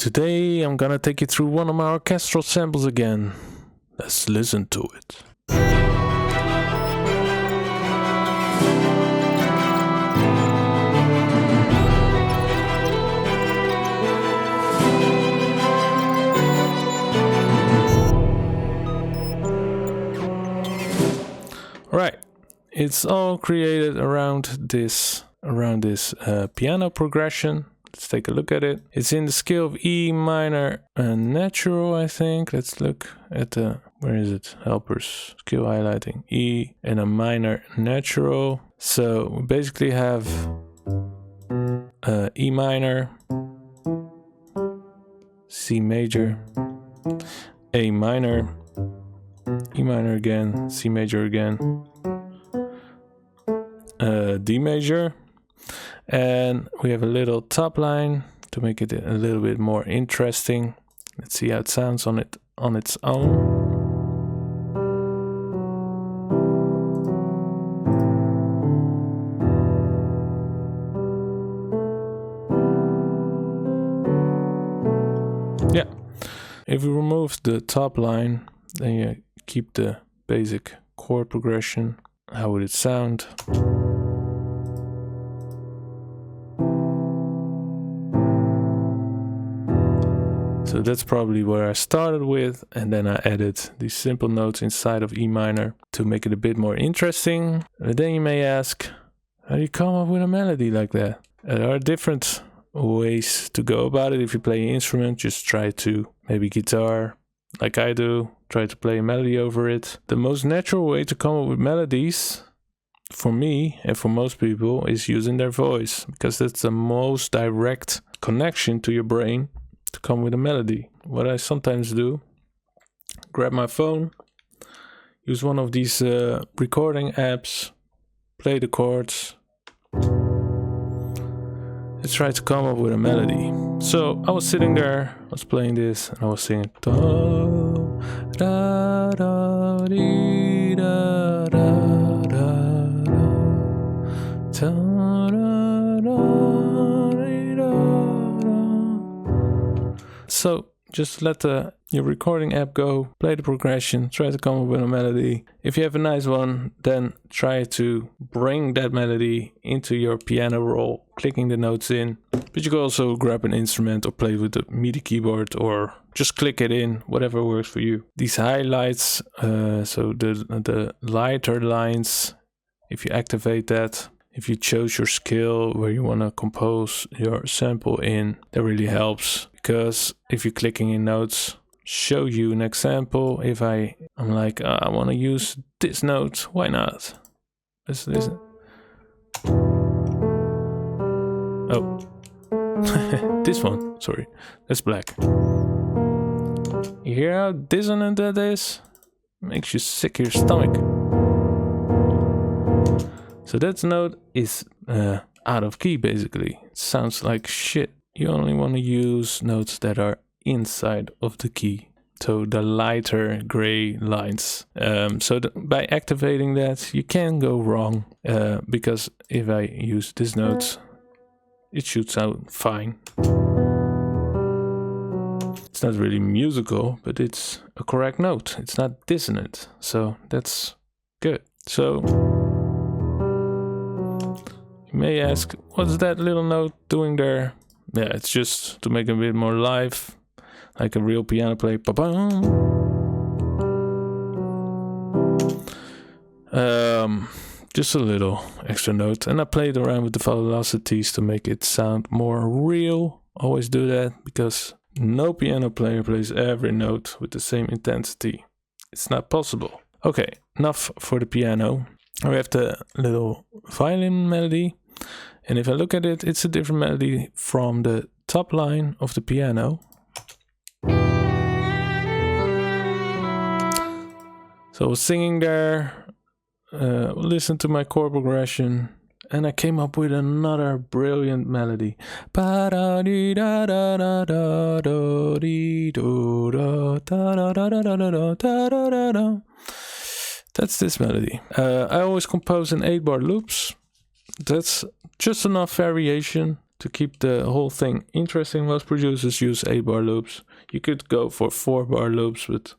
Today I'm gonna take you through one of my orchestral samples again. Let's listen to it. Right, it's all created around this piano progression. Let's take a look at it. It's in the scale of E minor natural, I think. Let's look at the, where is it? Helpers, scale highlighting, E and a minor natural. So we basically have E minor, C major, A minor, E minor again, C major again, D major. And we have a little top line to make it a little bit more interesting. Let's see how it sounds on its own. Yeah, if we remove the top line, then you keep the basic chord progression. How would it sound? So that's probably where I started with, and then I added these simple notes inside of E minor to make it a bit more interesting. And then you may ask, how do you come up with a melody like that? There are different ways to go about it. If you play an instrument, just try to, maybe guitar, like I do, try to play a melody over it. The most natural way to come up with melodies, for me and for most people, is using their voice, because that's the most direct connection to your brain to come with a melody. What I sometimes do, grab my phone, use one of these recording apps, play the chords. Let's try to come up with a melody. So I was sitting there, I was playing this, and I was singing da, da, da, dee, da, da, da, da, da, da, dee, da, da. So just let your recording app go, play the progression, try to come up with a melody. If you have a nice one, then try to bring that melody into your piano roll, clicking the notes in. But you can also grab an instrument or play with the MIDI keyboard, or just click it in, whatever works for you. These highlights, so the lighter lines, if you activate that, if you chose your scale where you want to compose your sample in, that really helps. Because if you're clicking in notes, show you an example. If I'm like, I want to use this note, why not? Let's listen. Oh, this one, sorry, that's black. You hear how dissonant that is? Makes you sick to your stomach. So that note is out of key, basically. It sounds like shit. You only want to use notes that are inside of the key. So the lighter gray lines. So by activating that, you can't go wrong. Because if I use this note, it should sound fine. It's not really musical, but it's a correct note. It's not dissonant. So that's good. So you may ask, what's that little note doing there? Yeah, it's just to make it a bit more live, like a real piano player. Just a little extra note. And I played around with the velocities to make it sound more real. Always do that, because no piano player plays every note with the same intensity. It's not possible. Okay, enough for the piano. We have the little violin melody. And if I look at it, it's a different melody from the top line of the piano. So I was singing there, listened to my chord progression, and I came up with another brilliant melody. That's this melody. I always compose in 8-bar loops. That's just enough variation To keep the whole thing interesting, most producers use 8-bar loops. You could go for 4-bar loops, but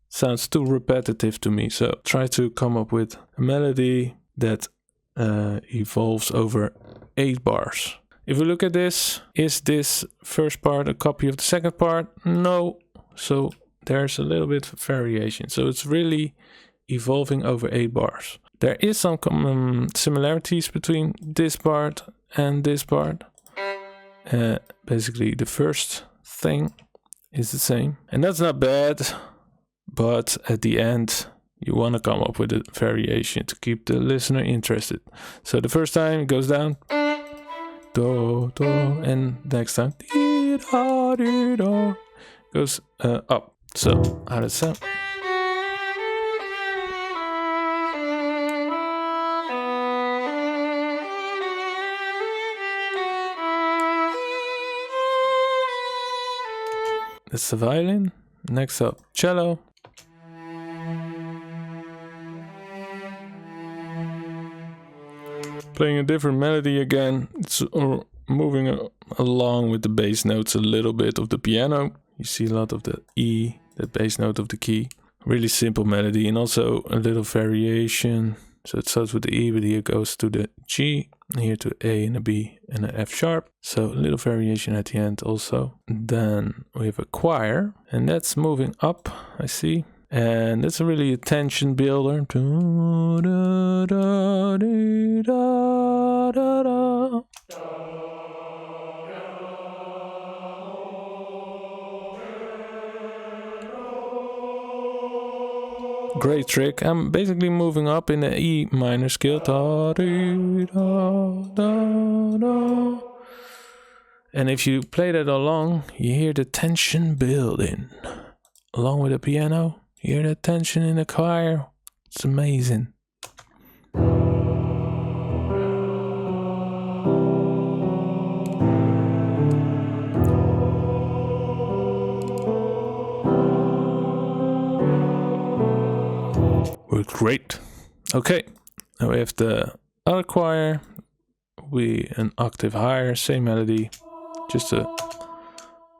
sounds too repetitive to me. So try to come up with a melody that evolves over 8 bars. If we look at this, is this first part a copy of the second part? No. So there's a little bit of variation. So it's really evolving over 8 bars. There is some similarities between this part and this part. Basically the first thing is the same. And that's not bad. But at the end, you want to come up with a variation to keep the listener interested. So the first time it goes down. Do, do, and next time dee, da, dee, da, goes up. So how does that sound? That's the violin. Next up, cello. Playing a different melody again. It's moving along with the bass notes a little bit of the piano. You see a lot of the E, the bass note of the key. Really simple melody, and also a little variation. So it starts with the E, but here it goes to the G, here to A and a B and an F sharp. So a little variation at the end also. Then we have a choir, and that's moving up, I see. And that's really a tension builder. Great trick. I'm basically moving up in the E minor scale. And if you play that along, you hear the tension building. Along with the piano, you hear the tension in the choir. It's amazing. Worked great. Okay, now we have the other choir. An octave higher, same melody. Just to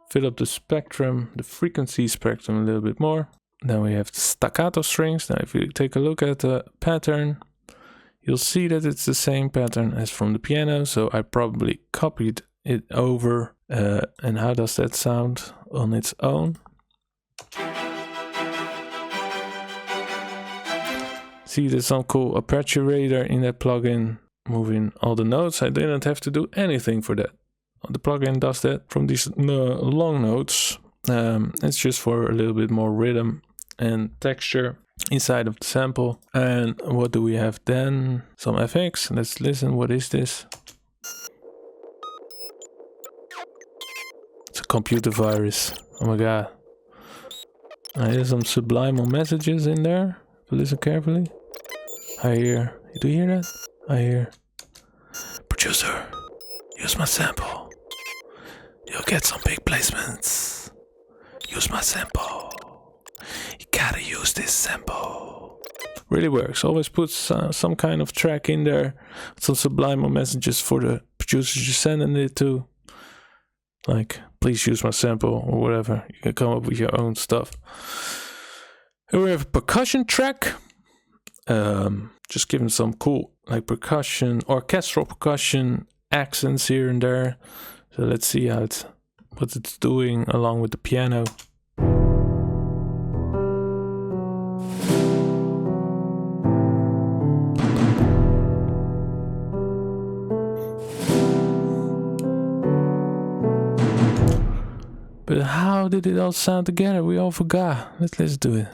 fill up the spectrum, the frequency spectrum a little bit more. Then we have the staccato strings. Now if you take a look at the pattern, you'll see that it's the same pattern as from the piano. So I probably copied it over. And how does that sound on its own? See, there's some cool aperturator in that plugin, moving all the notes. I didn't have to do anything for that. The plugin does that from these long notes. It's just for a little bit more rhythm and texture inside of the sample. And what do we have then? Some FX. Let's listen. What is this? It's a computer virus. Oh my god. There's some subliminal messages in there. If you listen carefully. I hear. Do you hear that? I hear. Producer, use my sample. You'll get some big placements. Use my sample. You gotta use this sample. Really works. Always put some kind of track in there. Some subliminal messages for the producers you're sending it to. Like, please use my sample or whatever. You can come up with your own stuff. And we have a percussion track. Just giving some cool like percussion, orchestral percussion accents here and there. So let's see what it's doing along with the piano. But how did it all sound together? We all forgot. Let's do it.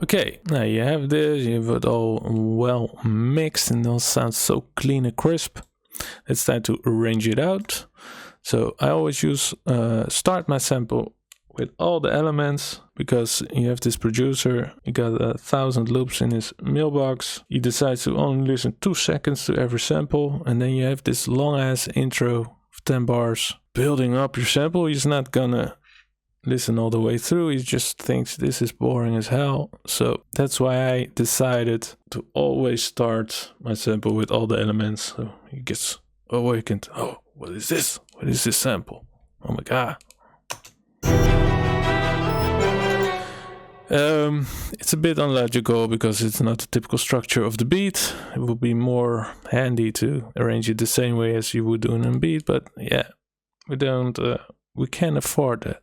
Okay, now you have this, you have it all well mixed and it all sounds so clean and crisp. It's time to arrange it out. So I always start my sample with all the elements, because you have this producer, he got 1,000 loops in his mailbox. He decides to only listen 2 seconds to every sample, and then you have this long ass intro of 10 bars building up your sample, he's not gonna listen all the way through. He just thinks this is boring as hell. So that's why I decided to always start my sample with all the elements, so he gets awakened. Oh, what is this? What is this sample? Oh my god. It's a bit unlogical because it's not the typical structure of the beat. It would be more handy to arrange it the same way as you would do in a beat, but yeah, we can't afford that.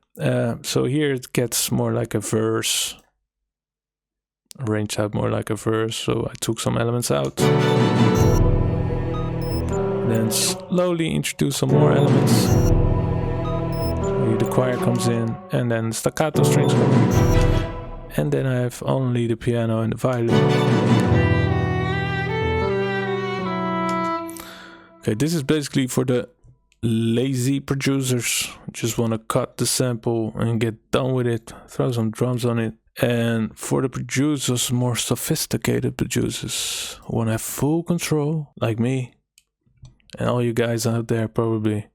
So here it gets more like a verse, arranged out more like a verse. So I took some elements out, then slowly introduce some more elements. So the choir comes in, and then staccato strings come in. And then I have only the piano and the violin. Okay, this is basically for the lazy producers. Just want to cut the sample and get done with it. Throw some drums on it. And for the producers, more sophisticated producers who want to have full control, like me. And all you guys out there probably.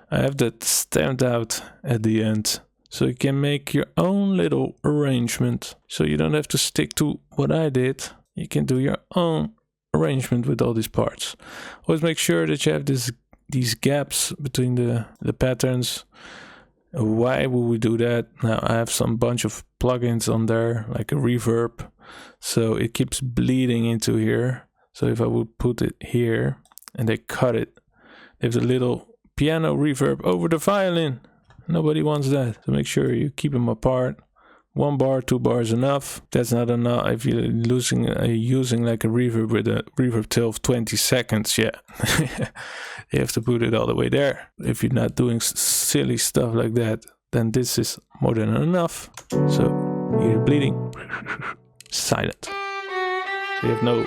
I have that stamped out at the end. So you can make your own little arrangement. So you don't have to stick to what I did. You can do your own arrangement with all these parts. Always make sure that you have these gaps between the patterns. Why would we do that? Now I have some bunch of plugins on there, like a reverb. So it keeps bleeding into here. So if I would put it here and they cut it, there's a little piano reverb over the violin. Nobody wants that, so make sure you keep them apart. 1 bar, 2 bars enough. That's not enough if you're using like a reverb with a reverb tail of 20 seconds. Yeah, you have to put it all the way there. If you're not doing silly stuff like that, then this is more than enough. So you're bleeding. Silent. So you have no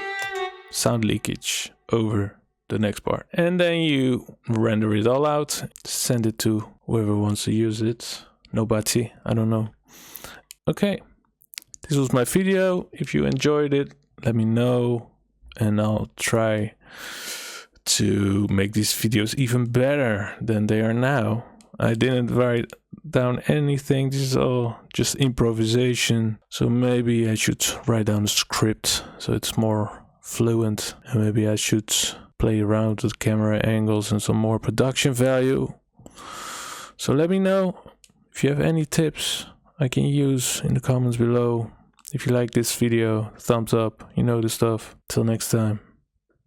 sound leakage over the next part. And then you render it all out, send it to whoever wants to use it. Nobody, I don't know. Okay, this was my video. If you enjoyed it, let me know and I'll try to make these videos even better than they are now. I didn't write down anything. This is all just improvisation. So maybe I should write down a script so it's more fluent, and maybe I should play around with camera angles and some more production value. So let me know if you have any tips I can use in the comments below. If you like this video, thumbs up, you know the stuff. Till next time.